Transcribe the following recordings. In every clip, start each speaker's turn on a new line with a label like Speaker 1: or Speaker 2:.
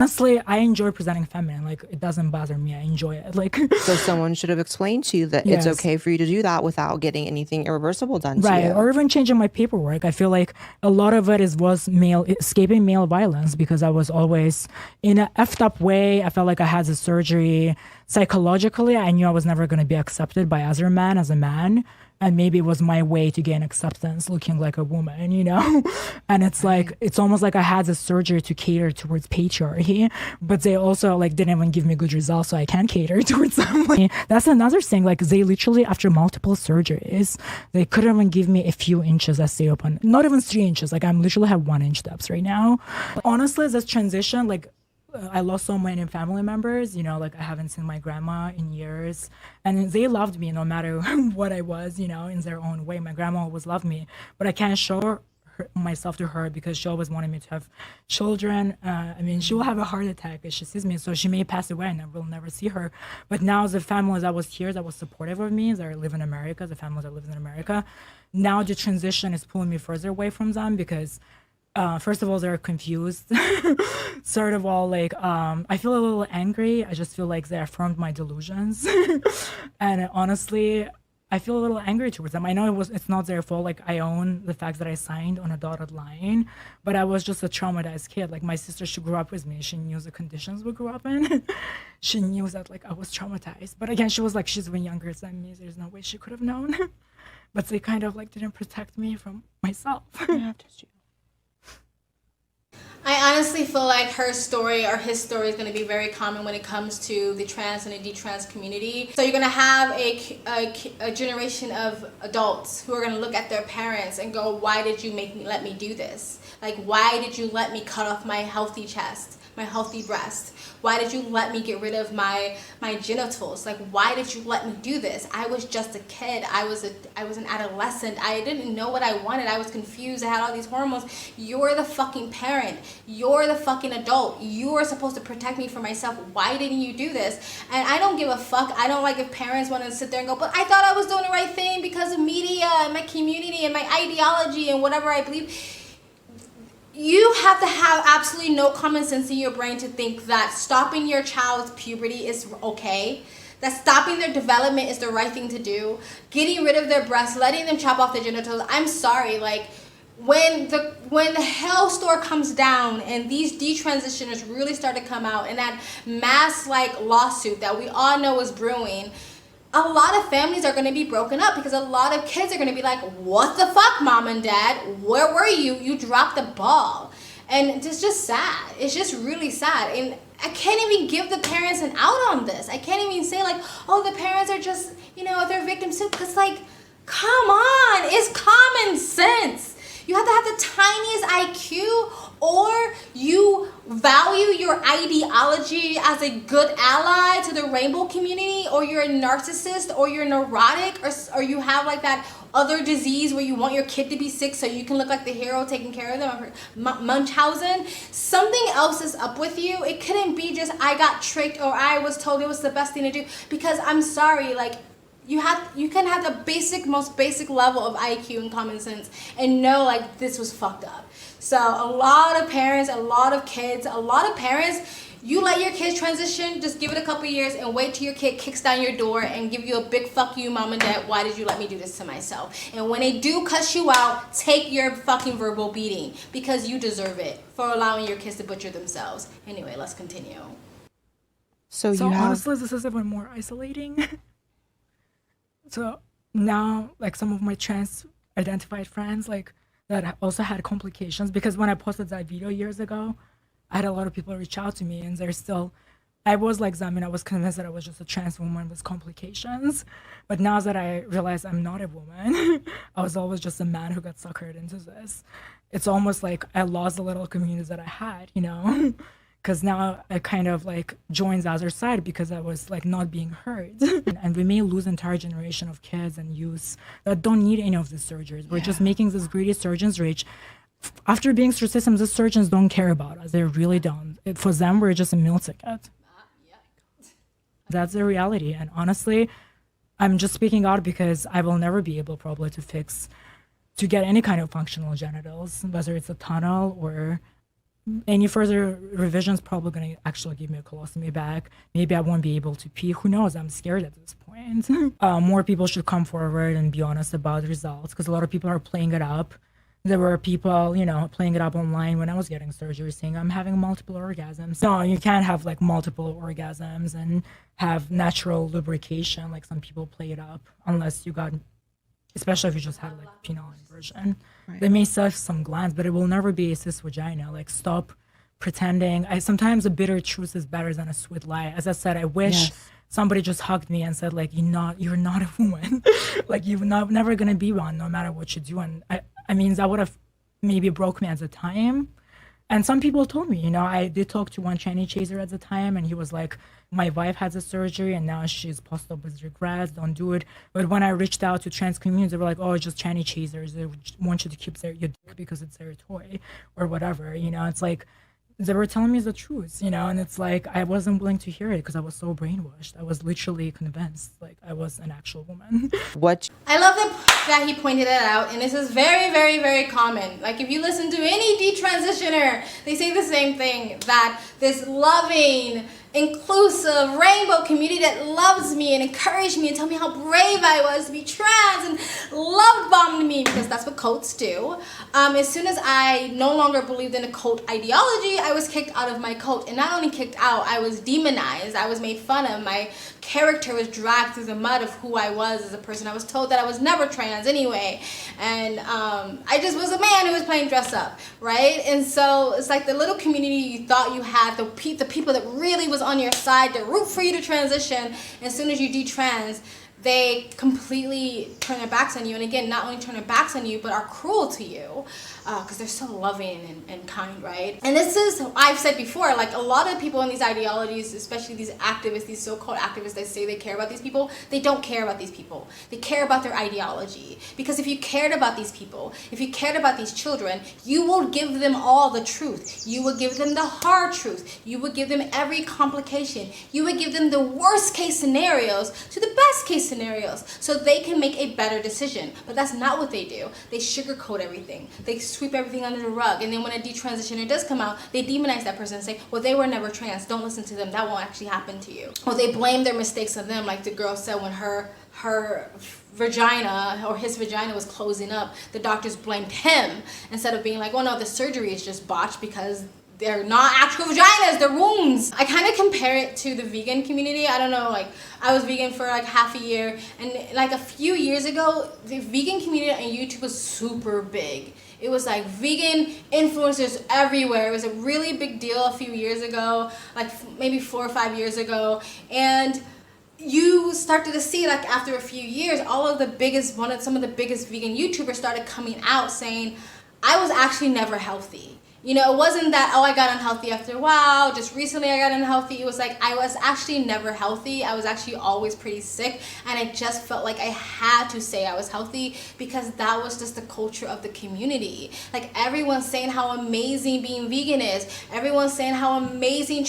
Speaker 1: Honestly, I enjoy presenting feminine. Like, it doesn't bother me. I enjoy it. Like,
Speaker 2: So someone should have explained to you that it's
Speaker 1: yes.
Speaker 2: okay for you to do that without getting anything irreversible done to
Speaker 1: Right,
Speaker 2: you.
Speaker 1: or even changing my paperwork. I feel like a lot of it was male escaping male violence because I was always in a effed up way. I felt like I had the surgery psychologically. I knew I was never going to be accepted by other men as a man, and maybe it was my way to gain acceptance, looking like a woman, you know. And it's like it's almost like I had the surgery to cater towards patriarchy, but they also like didn't even give me good results, so I can't cater towards them. Like, that's another thing. Like they literally after multiple surgeries, they couldn't even give me a few inches as they open, not even 3 inches. Like I'm literally have 1 inch depths right now. Honestly, this transition, like I lost so many family members, you know, like I haven't seen my grandma in years. And they loved me no matter what I was, you know, in their own way. My grandma always loved me, but I can't show myself to her because she always wanted me to have children. I mean, she will have a heart attack if she sees me, so she may pass away and I will never see her. But now the family that was here, that was supportive of me, that live in America, the family that lives in America, now the transition is pulling me further away from them because first of all, they're confused. Third of all, like I feel a little angry. I just feel like they affirmed my delusions, and honestly, I feel a little angry towards them. I know it's not their fault. Like I own the fact that I signed on a dotted line, but I was just a traumatized kid. Like my sister, she grew up with me. She knew the conditions we grew up in. She knew that like I was traumatized. But again, she was like she's even younger than me. There's no way she could have known. But they kind of like didn't protect me from myself.
Speaker 2: Yeah,
Speaker 3: I honestly feel like her story or his story is going to be very common when it comes to the trans and the detrans community. So you're going to have a generation of adults who are going to look at their parents and go, why did you let me do this? Like, why did you let me cut off my healthy chest, my healthy breast? Why did you let me get rid of my genitals? Like, why did you let me do this? I was just a kid. I was an adolescent. I didn't know what I wanted. I was confused. I had all these hormones. You're the fucking parent. You're the fucking adult. You are supposed to protect me from myself. Why didn't you do this? And I don't give a fuck. I don't like if parents want to sit there and go, but I thought I was doing the right thing because of media and my community and my ideology and whatever I believe. You have to have absolutely no common sense in your brain to think that stopping your child's puberty is okay, that stopping their development is the right thing to do, getting rid of their breasts, letting them chop off their genitals. I'm sorry, like when the hell store comes down and these detransitioners really start to come out and that mass like lawsuit that we all know is brewing, a lot of families are going to be broken up because a lot of kids are going to be like, what the fuck, mom and dad? Where were you? You dropped the ball. And it's just sad. It's just really sad. And I can't even give the parents an out on this. I can't even say like, oh, the parents are just, you know, they're victims too. Because like, come on, it's common sense. You have to have the tiniest IQ, or you value your ideology as a good ally to the rainbow community, or you're a narcissist, or you're neurotic, or you have like that other disease where you want your kid to be sick so you can look like the hero taking care of them, Munchausen. Something else is up with you. It couldn't be just I got tricked or I was told it was the best thing to do, because I'm sorry, like you can have the most basic level of IQ and common sense and know like this was fucked up. So a lot of parents, a lot of kids, a lot of parents, you let your kids transition, just give it a couple years and wait till your kid kicks down your door and give you a big fuck you, mom and dad, why did you let me do this to myself? And when they do cuss you out, take your fucking verbal beating because you deserve it for allowing your kids to butcher themselves. Anyway, let's continue.
Speaker 1: So honestly, this is even more isolating. So now, like some of my trans identified friends, like that also had complications, because when I posted that video years ago, I had a lot of people reach out to me, and they're still, I was like them, and I was convinced that I was just a trans woman with complications. But now that I realize I'm not a woman, I was always just a man who got suckered into this. It's almost like I lost the little community that I had, you know? Because now I kind of like joined the other side because I was like not being heard. And we may lose entire generation of kids and youth that don't need any of these surgeries. We're just making these greedy surgeons rich. After being through systems, the surgeons don't care about us. They really don't. For them, we're just a meal ticket. That's the reality. And honestly, I'm just speaking out because I will never be able probably to get any kind of functional genitals, whether it's a tunnel or any further revisions probably going to actually give me a colostomy bag. Maybe I won't be able to pee. Who knows? I'm scared at this point. More people should come forward and be honest about the results, because a lot of people are playing it up. There were people, playing it up online when I was getting surgery, saying I'm having multiple orgasms. No, you can't have like multiple orgasms and have natural lubrication like some people play it up, unless you got, especially if you just had like penile inversion. Right. They may have some glands, but it will never be a cis vagina. Like, stop pretending. Sometimes a bitter truth is better than a sweet lie. As I said, I wish somebody just hugged me and said, like, you're not a woman. Like, you're never gonna be one, no matter what you do. And I mean, that would have maybe broke me at the time. And some people told me, I did talk to one Chinese chaser at the time, and he was like, my wife had the surgery and now she's post up with regrets, don't do it. But when I reached out to trans communities, they were like, oh, it's just Chinese chasers. They want you to keep your dick because it's their toy or whatever. It's like, they were telling me the truth, and it's like, I wasn't willing to hear it because I was so brainwashed. I was literally convinced like I was an actual woman.
Speaker 3: I love that he pointed it out, and this is very, very, very common. Like, if you listen to any detransitioner, they say the same thing, that this loving, inclusive rainbow community that loves me and encouraged me and told me how brave I was to be trans and love bombed me, because that's what cults do. As soon as I no longer believed in a cult ideology, I was kicked out of my cult. And not only kicked out, I was demonized. I was made fun of. My character was dragged through the mud of who I was as a person. I was told that I was never trans anyway. And I just was a man who was playing dress up, right? And so it's like the little community you thought you had, the people that really was on your side to root for you to transition, as soon as you detrans, they completely turn their backs on you. And again, not only turn their backs on you, but are cruel to you, because they're so loving and kind, right? And this is, I've said before, like, a lot of people in these ideologies, especially these activists, these so-called activists that say they care about these people, they don't care about these people. They care about their ideology. Because if you cared about these people, if you cared about these children, you will give them all the truth. You would give them the hard truth. You would give them every complication. You would give them the worst case scenarios to the best case scenarios, so they can make a better decision. But that's not what they do. They sugarcoat everything. They sweep everything under the rug, and then when a detransitioner does come out, they demonize that person and say, well, they were never trans, don't listen to them, that won't actually happen to you. Or they blame their mistakes on them, like the girl said when her vagina or his vagina was closing up, the doctors blamed him instead of being like, well, no, the surgery is just botched because they're not actual vaginas, they're wombs. I kind of compare it to the vegan community. I don't know, like, I was vegan for like half a year, and like a few years ago, the vegan community on YouTube was super big. It was like vegan influencers everywhere. It was a really big deal a few years ago, like maybe 4 or 5 years ago. And you started to see, like, after a few years, some of the biggest vegan YouTubers started coming out saying, I was actually never healthy. It wasn't that, oh, I got unhealthy after a while, just recently I got unhealthy. It was like, I was actually never healthy. I was actually always pretty sick, and I just felt like I had to say I was healthy because that was just the culture of the community. Like, everyone's saying how amazing being vegan is. Everyone's saying how amazing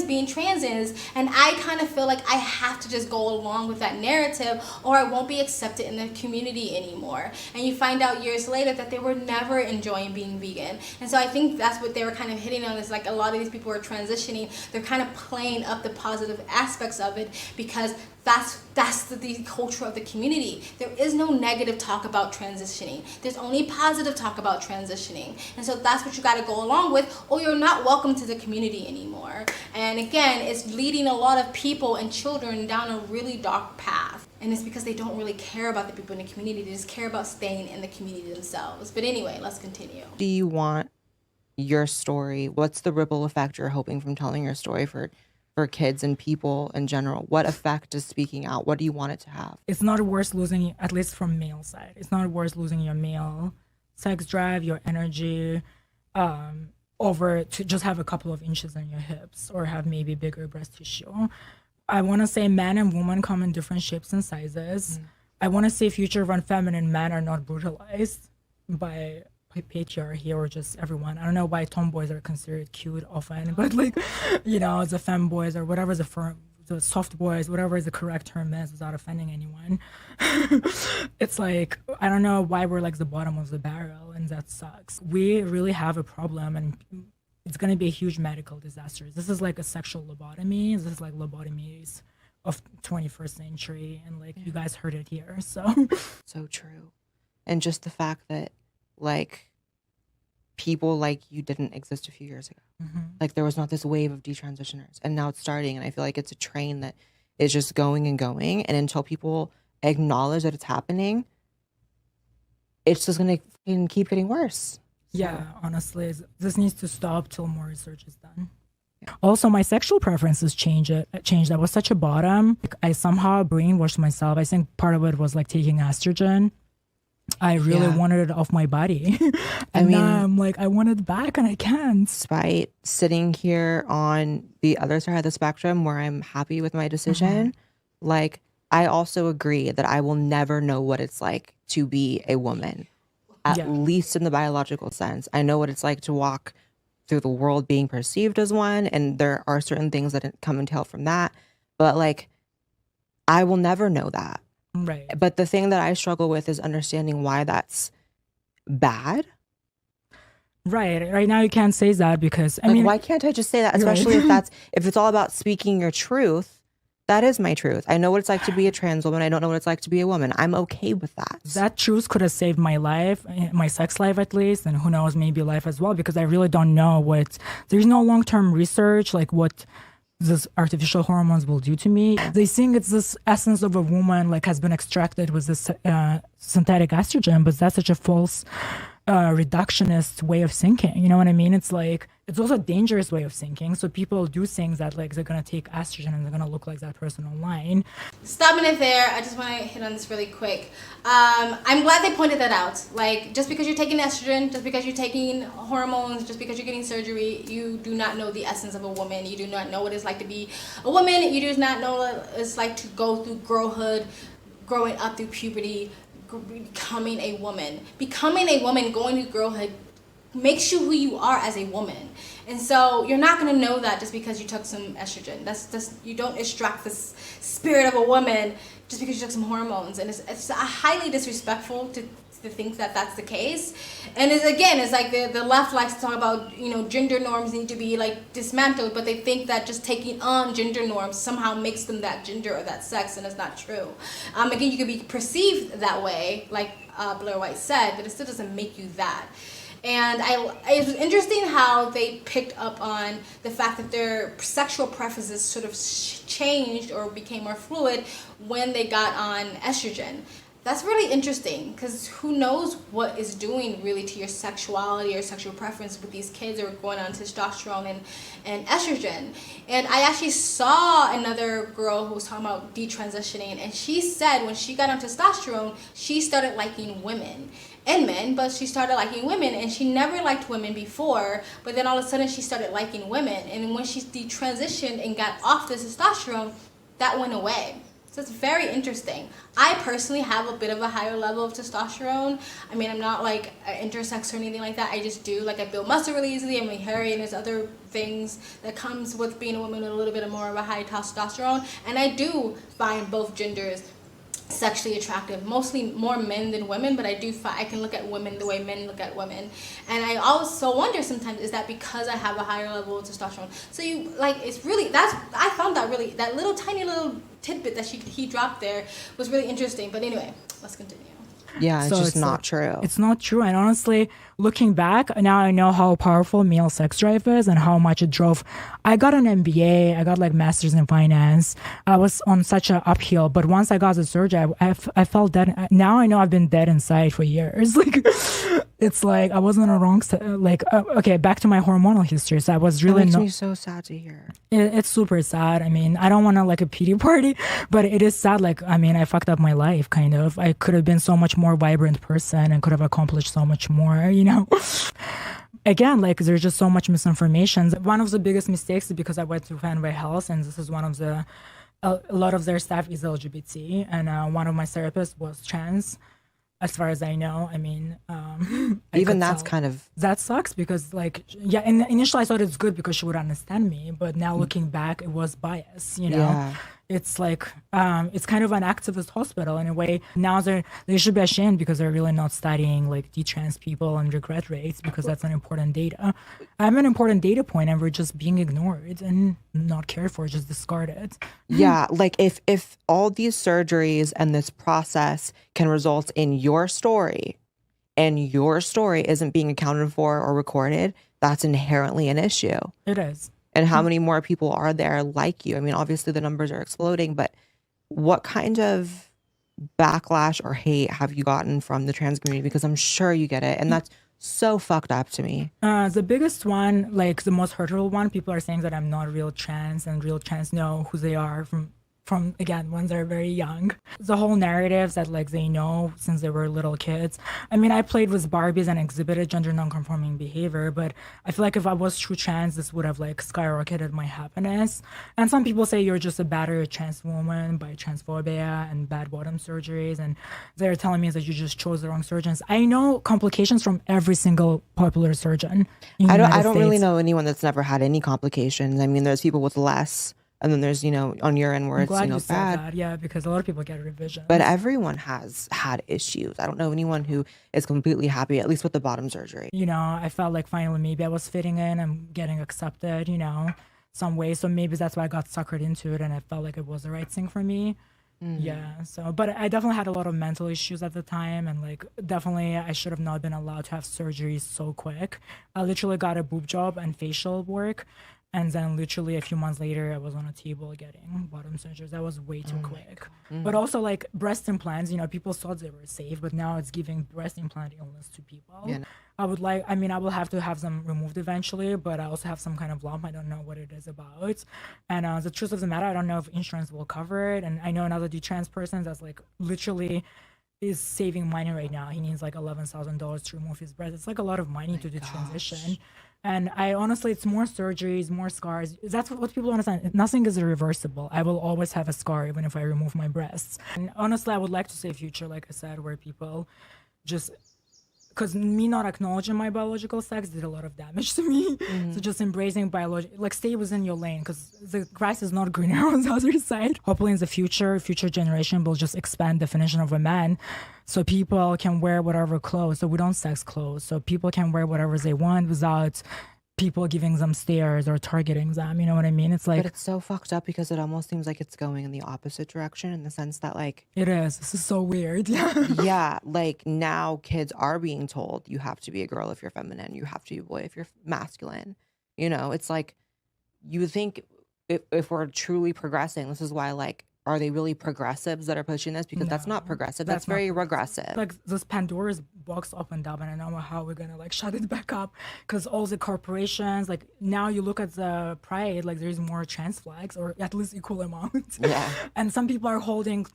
Speaker 3: being trans is, and I kind of feel like I have to just go along with that narrative, or I won't be accepted in the community anymore. And you find out years later that they were never enjoying being vegan. And so I think that's what they were kind of hitting on, is like, a lot of these people are transitioning, they're kind of playing up the positive aspects of it, because that's the culture of the community. There is no negative talk about transitioning. There's only positive talk about transitioning. And so that's what you got to go along with, or you're not welcome to the community anymore. And again, it's leading a lot of people and children down a really dark path. And it's because they don't really care about the people in the community. They just care about staying in the community themselves. But anyway, let's continue.
Speaker 2: Do you want your story? What's the ripple effect you're hoping from telling your story for kids and people in general? What effect is speaking out? What do you want it to have?
Speaker 1: It's not worth losing, at least from male side, it's not worth losing your male sex drive, your energy, over to just have a couple of inches on your hips or have maybe bigger breast tissue. I want to say men and women come in different shapes and sizes. I want to say future run feminine men are not brutalized by patriarchy or just everyone. I don't know why tomboys are considered cute often, but like, the femboys or whatever the soft boys, whatever is the correct term is without offending anyone. It's like, I don't know why we're like the bottom of the barrel, and that sucks. We really have a problem, and it's going to be a huge medical disaster. This is like a sexual lobotomy. This is like lobotomies of 21st century, and like you guys heard it here. So
Speaker 2: So true. And just the fact that like people like you didn't exist a few years ago. Like there was not this wave of detransitioners, and now it's starting, and I feel like it's a train that is just going and going, and until people acknowledge that it's happening, it's just gonna keep getting worse.
Speaker 1: yeah, honestly, this needs to stop till more research is done. Also, my sexual preferences changed. I was such a bottom. Like, I somehow brainwashed myself. I think part of it was like taking estrogen. I really wanted it off my body. And now I'm like, I want it back and I can't.
Speaker 2: Despite sitting here on the other side of the spectrum where I'm happy with my decision, like I also agree that I will never know what it's like to be a woman, at least in the biological sense. I know what it's like to walk through the world being perceived as one, and there are certain things that come and tail from that. But like, I will never know that.
Speaker 1: Right.
Speaker 2: But the thing that I struggle with is understanding why that's bad.
Speaker 1: Right. Right now you can't say that because I
Speaker 2: Like,
Speaker 1: mean,
Speaker 2: why can't I just say that? Especially if it's all about speaking your truth. That is my truth. I know what it's like to be a trans woman. I don't know what it's like to be a woman. I'm okay with that.
Speaker 1: that truth could have saved my life, my sex life at least, and who knows, maybe life as well, because I really don't know there's no long-term research, like what this artificial hormones will do to me. They think it's this essence of a woman like has been extracted with this synthetic estrogen, but that's such a false reductionist way of thinking. You know what I mean? It's like, it's also a dangerous way of thinking. So people do things that like they're gonna take estrogen and they're gonna look like that person online.
Speaker 3: Stopping it there, I just want to hit on this really quick. I'm glad they pointed that out. Like, just because you're taking estrogen, just because you're taking hormones, just because you're getting surgery, you do not know the essence of a woman. You do not know what it's like to be a woman. You do not know what it's like to go through girlhood, growing up through puberty, becoming a woman. Becoming a woman, going through girlhood, makes you who you are as a woman. And so you're not going to know that just because you took some estrogen. That's you don't extract this spirit of a woman just because you took some hormones. And it's highly disrespectful to think that that's the case. And it's like the left likes to talk about, gender norms need to be like dismantled, but they think that just taking on gender norms somehow makes them that gender or that sex, and it's not true. Again, you could be perceived that way, like Blaire White said, but it still doesn't make you that. And it was interesting how they picked up on the fact that their sexual preferences sort of changed or became more fluid when they got on estrogen. That's really interesting, because who knows what is doing really to your sexuality or sexual preference with these kids who are going on testosterone and estrogen. And I actually saw another girl who was talking about detransitioning, and she said when she got on testosterone, she started liking women and men, but she started liking women, and she never liked women before, but then all of a sudden she started liking women. And when she detransitioned and got off the testosterone, that went away. So it's very interesting. I personally have a bit of a higher level of testosterone. I mean, I'm not like intersex or anything like that. I just do, like, I build muscle really easily. I'm really hairy, and there's other things that comes with being a woman with a little bit more of a high testosterone. And I do find both genders sexually attractive, mostly more men than women, but I can look at women the way men look at women. And I also wonder sometimes, is that because I have a higher level of testosterone? So it's really, I found that little tiny little tidbit that he dropped there was really interesting. But anyway, let's continue.
Speaker 2: Yeah, it's just not true.
Speaker 1: It's not true. And honestly, looking back, now I know how powerful male sex drive is and how much it drove. I got an MBA. I got like master's in finance. I was on such an uphill. But once I got the surgery, I felt dead. Now I know I've been dead inside for years. Like, it's like I wasn't a wrong. Okay, back to my hormonal history. So I was really.
Speaker 2: It makes me so sad to hear.
Speaker 1: It's super sad. I mean, I don't want to like a pity party, but it is sad. Like, I mean, I fucked up my life, kind of. I could have been so much more vibrant person and could have accomplished so much more, Again, like, there's just so much misinformation. One of the biggest mistakes is because I went to Fanway Health, and this is one of a lot of their staff is LGBT, and one of my therapists was trans, as far as I know. I mean,
Speaker 2: even that's kind of...
Speaker 1: That sucks because, like, yeah, initially I thought it's good because she would understand me, but now looking back, it was bias,
Speaker 2: Yeah.
Speaker 1: it's like it's kind of an activist hospital in a way. Now they should be ashamed because they're really not studying like detrans people and regret rates, because that's an important data. I'm an important data point, and we're just being ignored and not cared for, just discarded.
Speaker 2: Yeah, like if all these surgeries and this process can result in your story, and your story isn't being accounted for or recorded, that's inherently an issue.
Speaker 1: It is.
Speaker 2: And how many more people are there like you? I mean, obviously the numbers are exploding, but what kind of backlash or hate have you gotten from the trans community? Because I'm sure you get it. And that's so fucked up to me.
Speaker 1: The biggest one, like the most hurtful one, people are saying that I'm not real trans, and real trans know who they are from again, when they're very young. The whole narrative that like they know since they were little kids. I mean, I played with Barbies and exhibited gender nonconforming behavior, but I feel like if I was true trans, this would have like skyrocketed my happiness. And some people say you're just a battered trans woman by transphobia and bad bottom surgeries, and they're telling me that you just chose the wrong surgeons. I know complications from every single popular surgeon.
Speaker 2: I don't really know anyone that's never had any complications. I mean, there's people with less. And then there's, on your end where it's,
Speaker 1: Glad you
Speaker 2: bad.
Speaker 1: said that, yeah, because a lot of people get revisions.
Speaker 2: But everyone has had issues. I don't know anyone who is completely happy, at least with the bottom surgery.
Speaker 1: I felt like finally maybe I was fitting in and getting accepted, some way. So maybe that's why I got suckered into it, and I felt like it was the right thing for me. Yeah. So, but I definitely had a lot of mental issues at the time, and like definitely I should have not been allowed to have surgery so quick. I literally got a boob job and facial work. And then literally a few months later, I was on a table getting bottom surgeries. That was way too quick. But also like breast implants, people thought they were safe, but now it's giving breast implant illness to people. Yeah. I will have to have them removed eventually, but I also have some kind of lump. I don't know what it is about. And the truth of the matter, I don't know if insurance will cover it. And I know another detrans person that's like literally is saving money right now. He needs like $11,000 to remove his breast. It's like a lot of money to detransition. And I honestly, it's more surgeries, more scars. That's what people understand. Nothing is irreversible. I will always have a scar even if I remove my breasts. And honestly, I would like to see a future, like I said, where people just, because me not acknowledging my biological sex did a lot of damage to me. So just embracing biology, like stay within your lane, because the grass is not greener on the other side. Hopefully in the future generation will just expand definition of a man, so people can wear whatever clothes, so we don't sex clothes, so people can wear whatever they want without people giving them stares or targeting them. You know what I mean? It's like,
Speaker 2: but it's so fucked up because it almost seems like it's going in the opposite direction, in the sense that like
Speaker 1: it is. This is so weird.
Speaker 2: Yeah, like now kids are being told you have to be a girl if you're feminine, you have to be a boy if you're masculine. It's like, you would think if we're truly progressing, this is why, like, are they really progressives that are pushing this? Because that's not progressive. That's very regressive.
Speaker 1: Like this Pandora's box opened up, and I don't know how we're gonna like shut it back up, because all the corporations, like now you look at the pride, like there's more trans flags, or at least equal amount.
Speaker 2: Yeah.
Speaker 1: And some people are holding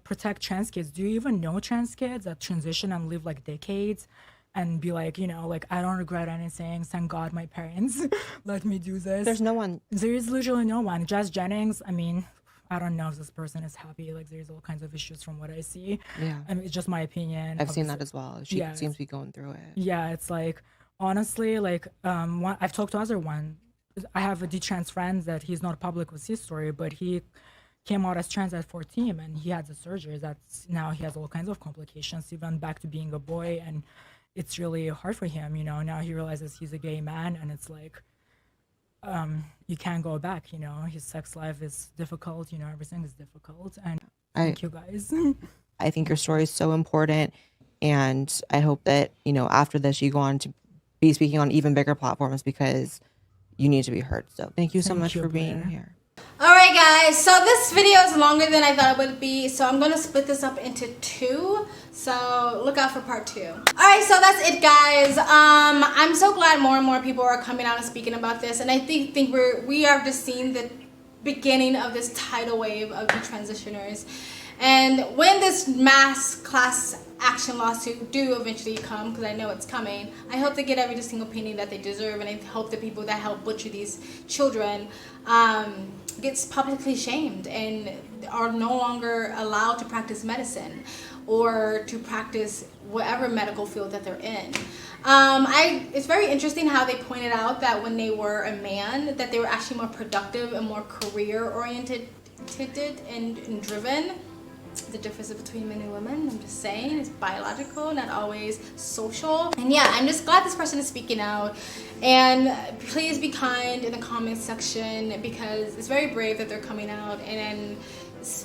Speaker 1: protect trans kids. Do you even know trans kids that transition and live like decades and be like, like, I don't regret anything. Thank God my parents let me do this.
Speaker 2: There's no one.
Speaker 1: There is literally no one. Jazz Jennings, I mean, I don't know if this person is happy. Like, there's all kinds of issues from what I see.
Speaker 2: Yeah.
Speaker 1: I mean, it's just my opinion.
Speaker 2: I've seen that as well. She seems to be going through it.
Speaker 1: Yeah, it's like, honestly, like, I've talked to other one. I have a detrans friend that he's not public with his story, but he came out as trans at 14, and he had the surgery. That's now he has all kinds of complications. He went back to being a boy, and it's really hard for him. Now he realizes he's a gay man, and it's like, you can't go back. His sex life is difficult. Everything is difficult. And thank you guys.
Speaker 2: I think your story is so important, and I hope that after this you go on to be speaking on even bigger platforms, because you need to be heard. So thank you so much for being here.
Speaker 3: Alright guys, so this video is longer than I thought it would be, so I'm going to split this up into 2, so look out for part 2. Alright, so that's it guys. I'm so glad more and more people are coming out and speaking about this, and I think we are just seeing the beginning of this tidal wave of detransitioners. And when this mass class action lawsuit do eventually come, because I know it's coming, I hope they get every single penny that they deserve, and I hope the people that help butcher these children gets publicly shamed and are no longer allowed to practice medicine or to practice whatever medical field that they're in. It's very interesting how they pointed out that when they were a man, that they were actually more productive and more career oriented tinted and driven. The difference between men and women, I'm just saying, it's biological, not always social. And yeah, I'm just glad this person is speaking out. And please be kind in the comment section, because it's very brave that they're coming out and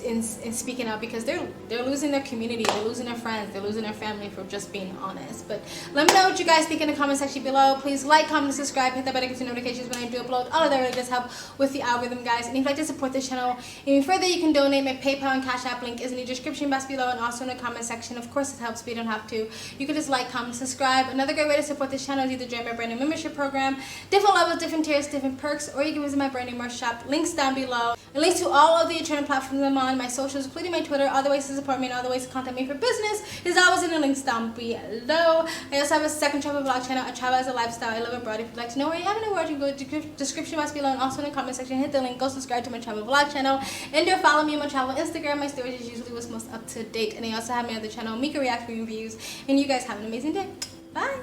Speaker 3: in speaking out, because they're losing their community, they're losing their friends, they're losing their family for just being honest. But let me know what you guys think in the comment section below. Please like, comment, subscribe, hit that bell to get notifications when I do upload. All of that really does help with the algorithm, guys. And if you'd like to support this channel even further, you can donate. My PayPal and Cash App link is in the description box below and also in the comment section. Of course, it helps, but you don't have to. You can just like, comment, subscribe. Another great way to support this channel is either join my brand new membership program, different levels, different tiers, different perks, or you can visit my brand new merch shop. Links down below. And links to all of the eternal platforms I'm on, my socials, including my Twitter, all the ways to support me and all the ways to contact me for business is always in the links down below. I also have a second travel vlog channel, I travel as a lifestyle, I live abroad. If you'd like to know where I am in the world, you can go to the description box below and also in the comment section, hit the link, go subscribe to my travel vlog channel, and do follow me on my travel Instagram. My stories is usually what's most up to date. And I also have my other channel, Mika React Reviews. And you guys have an amazing day. Bye!